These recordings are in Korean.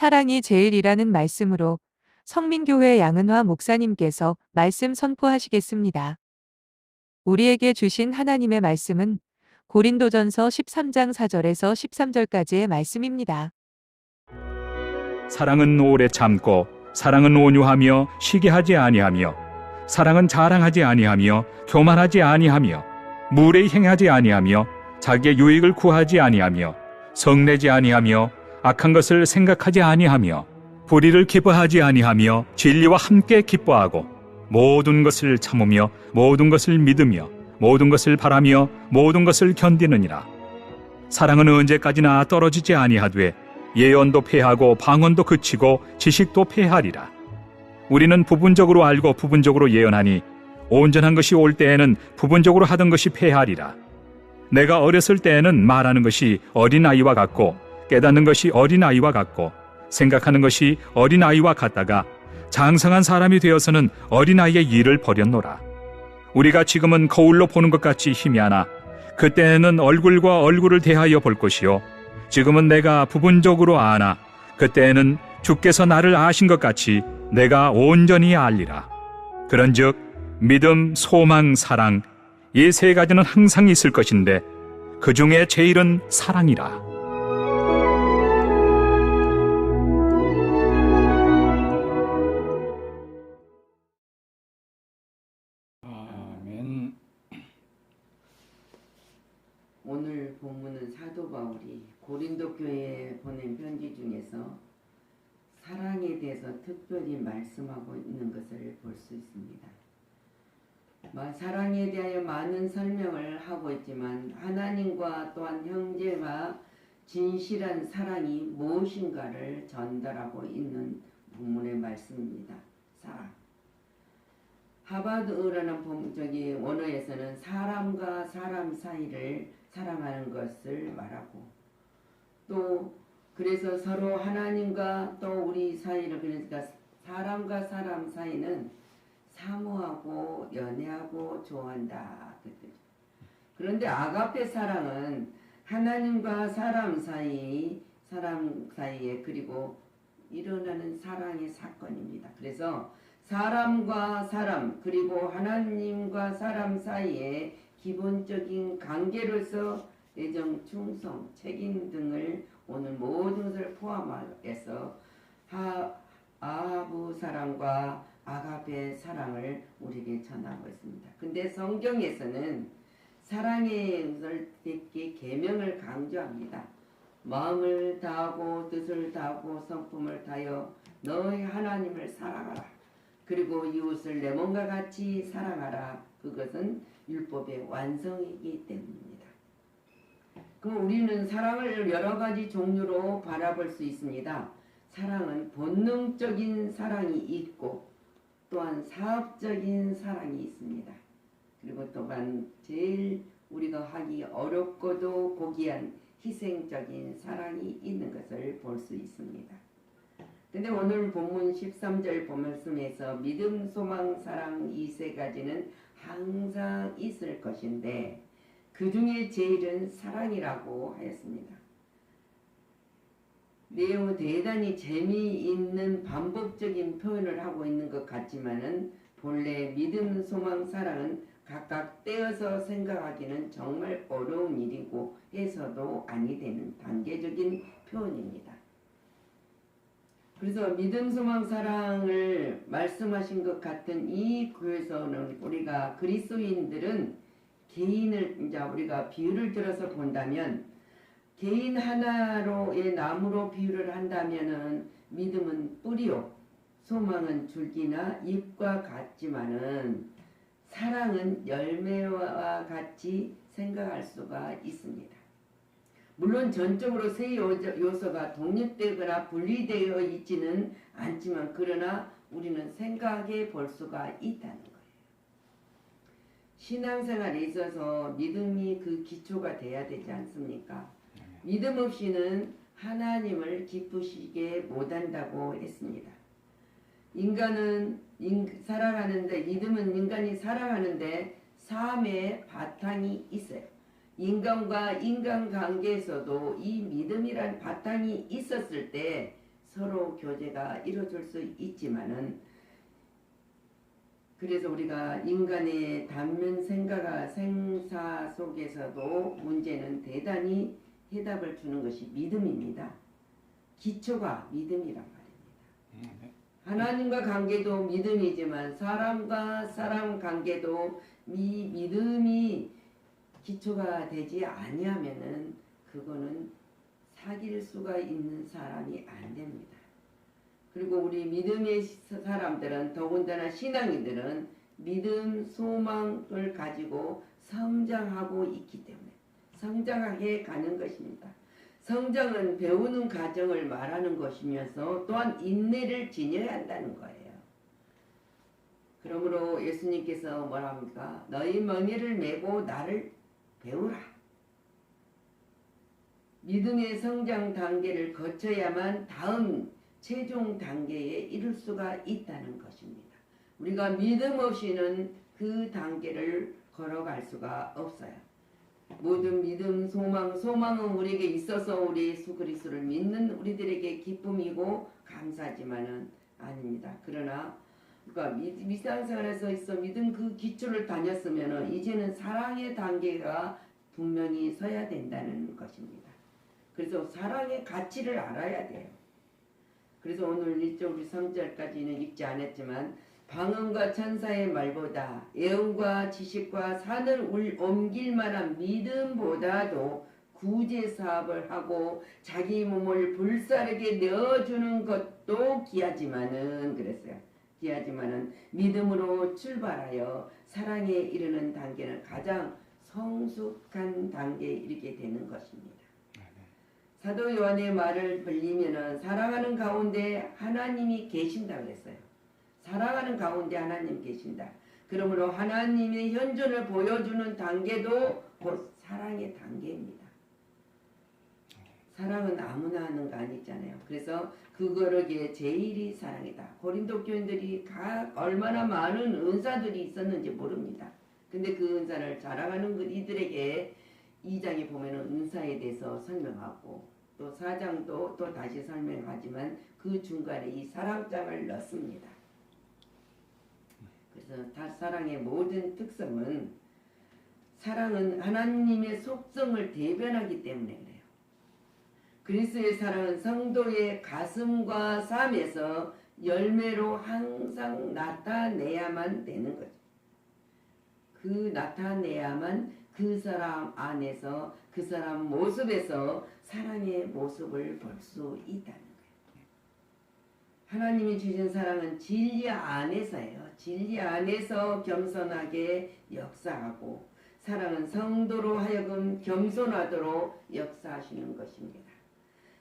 사랑이 제일이라는 말씀으로 성민교회 양은화 목사님께서 말씀 선포하시겠습니다. 우리에게 주신 하나님의 말씀은 고린도전서 13장 4절에서 13절까지의 말씀입니다. 사랑은 오래 참고 사랑은 온유하며 시기하지 아니하며 사랑은 자랑하지 아니하며 교만하지 아니하며 무례히 행하지 아니하며 자기의 유익을 구하지 아니하며 성내지 아니하며 악한 것을 생각하지 아니하며 불의를 기뻐하지 아니하며 진리와 함께 기뻐하고 모든 것을 참으며 모든 것을 믿으며 모든 것을 바라며 모든 것을 견디느니라. 사랑은 언제까지나 떨어지지 아니하되 예언도 패하고 방언도 그치고 지식도 패하리라. 우리는 부분적으로 알고 부분적으로 예언하니 온전한 것이 올 때에는 부분적으로 하던 것이 패하리라. 내가 어렸을 때에는 말하는 것이 어린아이와 같고 깨닫는 것이 어린아이와 같고 생각하는 것이 어린아이와 같다가 장성한 사람이 되어서는 어린아이의 일을 버렸노라. 우리가 지금은 거울로 보는 것 같이 희미하나 그때는 얼굴과 얼굴을 대하여 볼 것이요 지금은 내가 부분적으로 아나 그때는 주께서 나를 아신 것 같이 내가 온전히 알리라. 그런즉 믿음, 소망, 사랑 이 세 가지는 항상 있을 것인데 그 중에 제일은 사랑이라. 아멘. 오늘 본문은 사도 바울이 고린도 교회에 보낸 편지 중에서 사랑에 대해서 특별히 말씀하고 있는 것을 볼 수 있습니다. 사랑에 대하여 많은 설명을 하고 있지만 하나님과 또한 형제와 진실한 사랑이 무엇인가를 전달하고 있는 본문의 말씀입니다. 사랑. 하바드라는 원어에서는 사람과 사람 사이를 사랑하는 것을 말하고 또 그래서 서로 하나님과 또 우리 사이를 그러니까 사람과 사람 사이는 사모하고 연애하고 좋아한다. 그런데 아가페 사랑은 하나님과 사람 사이에 그리고 일어나는 사랑의 사건입니다. 그래서 사람과 사람 그리고 하나님과 사람 사이에 기본적인 관계로서 애정, 충성, 책임 등을 오늘 모든 것을 포함해서 아하부 사랑과 아가페 사랑을 우리에게 전하고 있습니다. 근데 성경에서는 사랑의 되게 계명을 강조합니다. 마음을 다하고 뜻을 다하고 성품을 다하여 너의 하나님을 사랑하라. 그리고 이웃을 내 몸과 같이 사랑하라. 그것은 율법의 완성이기 때문입니다. 그럼 우리는 사랑을 여러 가지 종류로 바라볼 수 있습니다. 사랑은 본능적인 사랑이 있고 또한 사업적인 사랑이 있습니다. 그리고 또한 제일 우리가 하기 어렵고도 고귀한 희생적인 사랑이 있는 것을 볼 수 있습니다. 근데 오늘 본문 13절 말씀에서 믿음, 소망, 사랑 이 세 가지는 항상 있을 것인데 그 중에 제일은 사랑이라고 하였습니다. 내용은 대단히 재미있는 반복적인 표현을 하고 있는 것 같지만은 본래 믿음, 소망, 사랑은 각각 떼어서 생각하기는 정말 어려운 일이고 해서도 아니 되는 단계적인 표현입니다. 그래서 믿음, 소망, 사랑을 말씀하신 것 같은 이 교회에서는 우리가 그리스도인들은 개인을 이제 우리가 비유를 들어서 본다면 개인 하나로의 나무로 비유를 한다면은 믿음은 뿌리요, 소망은 줄기나 잎과 같지만은 사랑은 열매와 같이 생각할 수가 있습니다. 물론 전적으로 세 요소가 독립되거나 분리되어 있지는 않지만 그러나 우리는 생각해 볼 수가 있다는 거예요. 신앙생활에 있어서 믿음이 그 기초가 돼야 되지 않습니까? 믿음 없이는 하나님을 기쁘시게 못한다고 했습니다. 인간은 살아가는데 믿음은 인간이 살아가는데 삶의 바탕이 있어요. 인간과 인간관계에서도 이 믿음이란 바탕이 있었을 때 서로 교제가 이루어질 수 있지만은 그래서 우리가 인간의 단면 생사 속에서도 문제는 대단히 해답을 주는 것이 믿음입니다. 기초가 믿음이란 말입니다. 하나님과 관계도 믿음이지만 사람과 사람 관계도 이 믿음이 기초가 되지 아니하면은 그거는 사귈 수가 있는 사람이 안 됩니다. 그리고 우리 믿음의 사람들은 더군다나 신앙인들은 믿음, 소망을 가지고 성장하고 있기 때문에 성장하게 가는 것입니다. 성장은 배우는 과정을 말하는 것이면서 또한 인내를 지녀야 한다는 거예요. 그러므로 예수님께서 뭐라 합니까? 너희 멍에를 메고 나를 배우라. 믿음의 성장 단계를 거쳐야만 다음 최종 단계에 이룰 수가 있다는 것입니다. 우리가 믿음 없이는 그 단계를 걸어갈 수가 없어요. 모든 믿음, 소망은 우리에게 있어서 우리 예수 그리스도를 믿는 우리들에게 기쁨이고 감사지만은 아닙니다. 그러나 그러니까 일상생활에서 있어 믿음 그 기초를 다녔으면은 이제는 사랑의 단계가 분명히 서야 된다는 것입니다. 그래서 사랑의 가치를 알아야 돼요. 그래서 오늘 1절 우리 3절까지는 읽지 않았지만 방언과 천사의 말보다 애언과 지식과 산을 옮길 만한 믿음보다도 구제 사업을 하고 자기 몸을 불사르게 내어주는 것도 귀하지만은 그랬어요. 귀하지만은 믿음으로 출발하여 사랑에 이르는 단계는 가장 성숙한 단계에 이르게 되는 것입니다. 사도 요한의 말을 빌리면은 사랑하는 가운데 하나님이 계신다 그랬어요. 사랑하는 가운데 하나님 계신다. 그러므로 하나님의 현존을 보여주는 단계도 곧 사랑의 단계입니다. 사랑은 아무나 하는 거 아니잖아요. 그래서 그거를 제일이 사랑이다. 고린도 교인들이 얼마나 많은 은사들이 있었는지 모릅니다. 근데 그 은사를 자랑하는 이들에게 2장에 보면은 은사에 대해서 설명하고 또 4장도 또 다시 설명하지만 그 중간에 이 사랑장을 넣습니다. 그래서 사랑의 모든 특성은 사랑은 하나님의 속성을 대변하기 때문에 그래요. 그리스도의 사랑은 성도의 가슴과 삶에서 열매로 항상 나타내야만 되는 거죠. 그 나타내야만 그 사람 안에서 그 사람 모습에서 사랑의 모습을 볼 수 있다는 거예요. 하나님이 주신 사랑은 진리 안에서예요. 진리 안에서 겸손하게 역사하고 사랑은 성도로 하여금 겸손하도록 역사하시는 것입니다.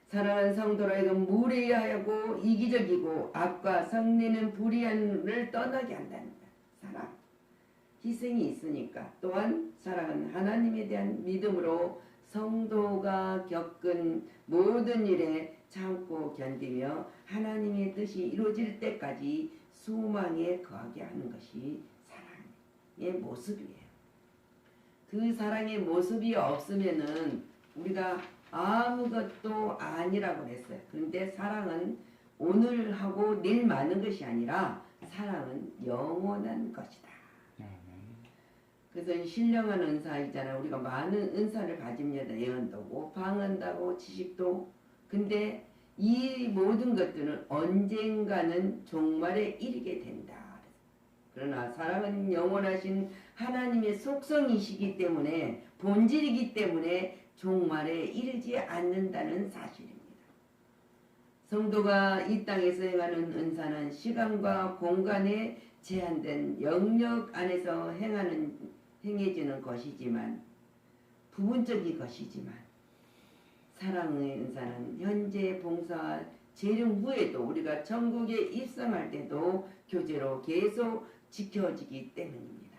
사랑은 성도로 하여금 무례하고 이기적이고 악과 성내는 불의함을 떠나게 한다는 거예요. 사랑. 희생이 있으니까. 또한 사랑은 하나님에 대한 믿음으로 성도가 겪은 모든 일에 참고 견디며 하나님의 뜻이 이루어질 때까지 소망에 거하게 하는 것이 사랑의 모습이에요. 그 사랑의 모습이 없으면은 우리가 아무것도 아니라고 했어요. 그런데 사랑은 오늘 하고 내일 많은 것이 아니라 사랑은 영원한 것이다. 그래서 신령한 은사이잖아요. 우리가 많은 은사를 가집니다. 예언도고 방언다고 지식도. 근데 이 모든 것들은 언젠가는 종말에 이르게 된다. 그러나 사랑은 영원하신 하나님의 속성이시기 때문에 본질이기 때문에 종말에 이르지 않는다는 사실입니다. 성도가 이 땅에서 행하는 은사는 시간과 공간에 제한된 영역 안에서 행해지는 것이지만 부분적인 것이지만 사랑의 은사는 현재 봉사 재림 후에도 우리가 천국에 입성할 때도 교제로 계속 지켜지기 때문입니다.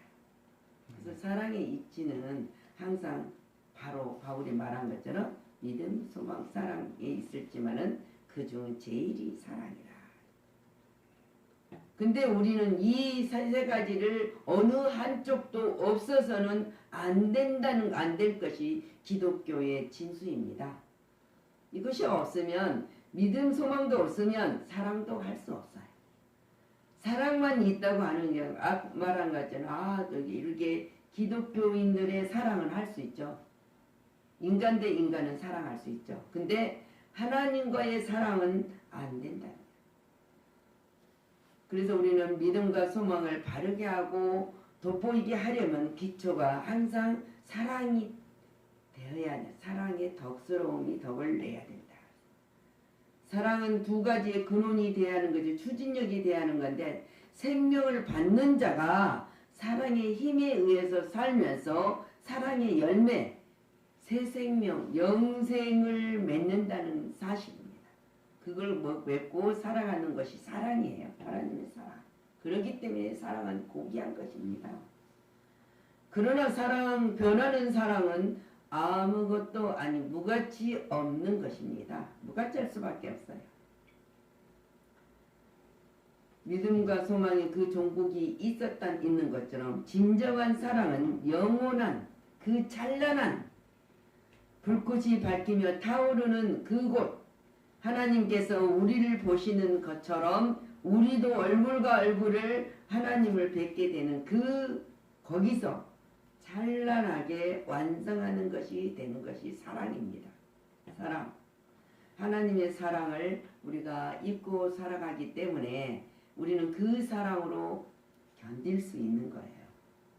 그래서 사랑의 입지는 항상 바로 바울이 말한 것처럼 믿음, 소망, 사랑에 있을지만은 그중 제일이 사랑이라. 근데 우리는 이 세 가지를 어느 한쪽도 없어서는 안 될 것이 기독교의 진수입니다. 이것이 없으면 믿음, 소망도 없으면 사랑도 할 수 없어요. 사랑만 있다고 하는 게 말한 것처럼 저기 이렇게 기독교인들의 사랑은 할 수 있죠. 인간 대 인간은 사랑할 수 있죠. 근데 하나님과의 사랑은 안 된다. 그래서 우리는 믿음과 소망을 바르게 하고 돋보이게 하려면 기초가 항상 사랑이 되어야 돼. 사랑의 덕스러움이 덕을 내야 된다. 사랑은 두 가지의 근원이 돼야 하는 거죠. 추진력이 돼야 하는 건데 생명을 받는 자가 사랑의 힘에 의해서 살면서 사랑의 열매, 새 생명, 영생을 맺는다는 사실입니다. 그걸 맺고 살아가는 것이 사랑이에요. 하나님의 사랑. 그렇기 때문에 사랑은 고귀한 것입니다. 그러나 변하는 사랑은 아무것도 아니 무가치 없는 것입니다. 무가치할 수밖에 없어요. 믿음과 소망의 그 종국이 있는 것처럼 진정한 사랑은 영원한 그 찬란한 불꽃이 밝히며 타오르는 그곳 하나님께서 우리를 보시는 것처럼 우리도 얼굴과 얼굴을 하나님을 뵙게 되는 거기서 찬란하게 완성하는 것이 되는 것이 사랑입니다. 사랑. 하나님의 사랑을 우리가 입고 살아가기 때문에 우리는 그 사랑으로 견딜 수 있는 거예요.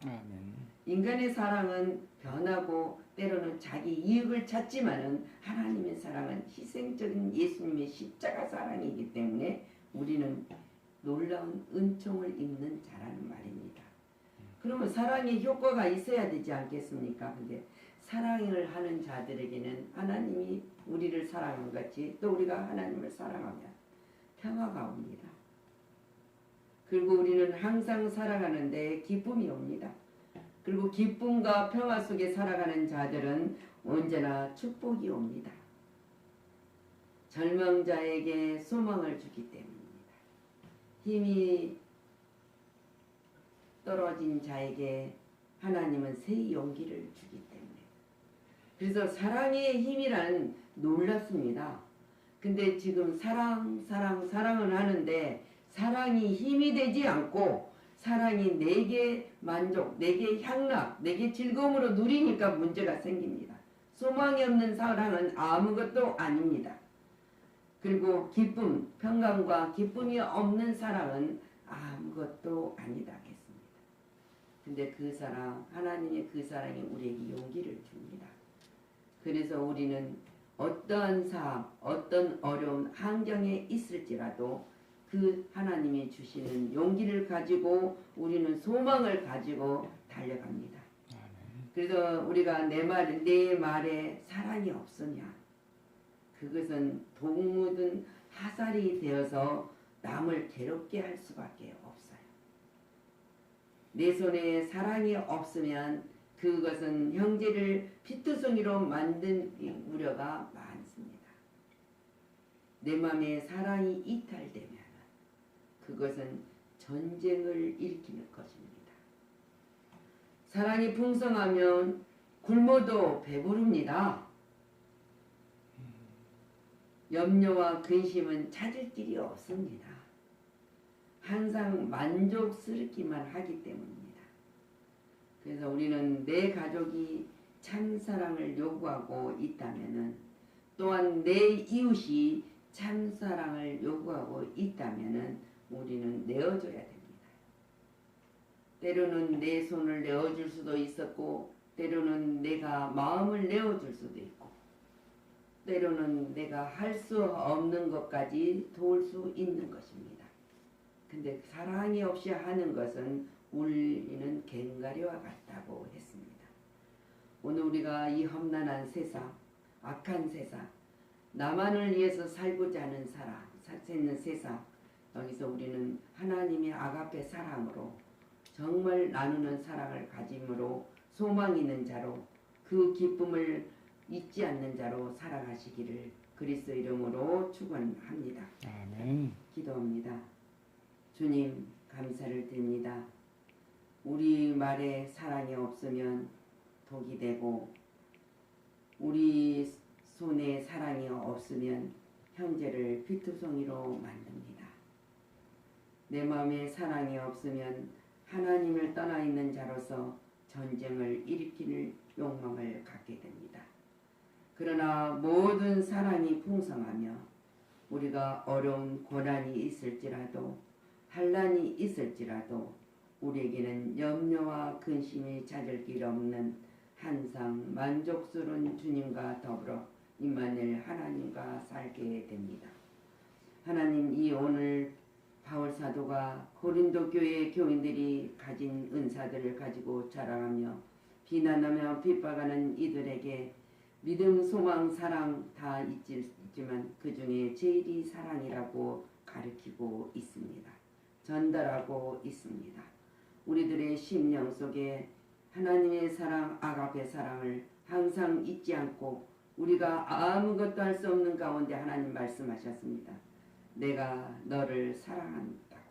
아멘. 인간의 사랑은 변하고 때로는 자기 이익을 찾지만은 하나님의 사랑은 희생적인 예수님의 십자가 사랑이기 때문에 우리는 놀라운 은총을 입는 자라는 말입니다. 그러면 사랑의 효과가 있어야 되지 않겠습니까? 근데 사랑을 하는 자들에게는 하나님이 우리를 사랑한 같이 또 우리가 하나님을 사랑하면 평화가 옵니다. 그리고 우리는 항상 살아가는데 기쁨이 옵니다. 그리고 기쁨과 평화 속에 살아가는 자들은 언제나 축복이 옵니다. 절망자에게 소망을 주기 때문입니다. 힘이 떨어진 자에게 하나님은 새 용기를 주기 때문에. 그래서 사랑의 힘이란 놀랍습니다. 근데 지금 사랑은 하는데 사랑이 힘이 되지 않고 사랑이 내게 만족, 내게 향락, 내게 즐거움으로 누리니까 문제가 생깁니다. 소망이 없는 사랑은 아무것도 아닙니다. 그리고 기쁨, 평강과 기쁨이 없는 사랑은 아무것도 아니다 하겠습니다. 근데 그 사랑, 하나님의 그 사랑이 우리에게 용기를 줍니다. 그래서 우리는 어떠한 삶, 어떤 어려운 환경에 있을지라도 그 하나님이 주시는 용기를 가지고 우리는 소망을 가지고 달려갑니다. 그래서 우리가 내 말에 사랑이 없으면 그것은 동무든 하살이 되어서 남을 괴롭게 할 수밖에 없어요. 내 손에 사랑이 없으면 그것은 형제를 피투성이로 만든 우려가 많습니다. 내 마음에 사랑이 이탈되면 그것은 전쟁을 일으키는 것입니다. 사랑이 풍성하면 굶어도 배부릅니다. 염려와 근심은 찾을 길이 없습니다. 항상 만족스럽기만 하기 때문입니다. 그래서 우리는 내 가족이 참 사랑을 요구하고 있다면은 또한 내 이웃이 참 사랑을 요구하고 있다면은 우리는 내어줘야 됩니다. 때로는 내 손을 내어줄 수도 있었고 때로는 내가 마음을 내어줄 수도 있고 때로는 내가 할 수 없는 것까지 도울 수 있는 것입니다. 근데 사랑이 없이 하는 것은 우리는 갱가리와 같다고 했습니다. 오늘 우리가 이 험난한 세상, 악한 세상, 나만을 위해서 살고자 하는 세상, 여기서 우리는 하나님의 아가페 사랑으로 정말 나누는 사랑을 가짐으로 소망 있는 자로 그 기쁨을 잊지 않는 자로 살아가시기를 그리스도 이름으로 축원합니다. 아멘. 기도합니다. 주님 감사를 드립니다. 우리 말에 사랑이 없으면 독이 되고 우리 손에 사랑이 없으면 형제를 피투성이로 만듭니다. 내 마음에 사랑이 없으면 하나님을 떠나 있는 자로서 전쟁을 일으킬 욕망을 갖게 됩니다. 그러나 모든 사랑이 풍성하며 우리가 어려운 고난이 있을지라도 환난이 있을지라도 우리에게는 염려와 근심이 찾을 길 없는 항상 만족스러운 주님과 더불어 임마누엘 하나님과 살게 됩니다. 하나님, 이 오늘 바울 사도가 고린도 교회 교인들이 가진 은사들을 가지고 자랑하며 비난하며 핍박하는 이들에게 믿음, 소망, 사랑 다 있지만 그 중에 제일이 사랑이라고 가르치고 있습니다. 전달하고 있습니다. 우리들의 심령 속에 하나님의 사랑, 아가페 사랑을 항상 잊지 않고 우리가 아무것도 할 수 없는 가운데 하나님 말씀하셨습니다. 내가 너를 사랑한다고.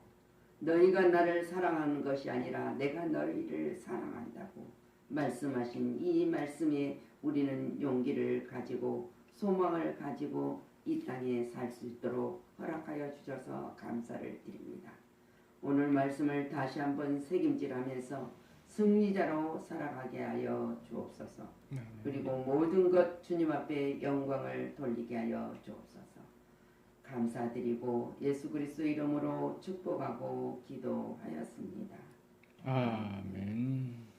너희가 나를 사랑하는 것이 아니라 내가 너희를 사랑한다고 말씀하신 이 말씀에 우리는 용기를 가지고 소망을 가지고 이 땅에 살 수 있도록 허락하여 주셔서 감사를 드립니다. 오늘 말씀을 다시 한번 새김질하면서 승리자로 살아가게 하여 주옵소서. 그리고 모든 것 주님 앞에 영광을 돌리게 하여 주옵소서. 감사드리고 예수 그리스도 이름으로 축복하고 기도하였습니다. 아멘.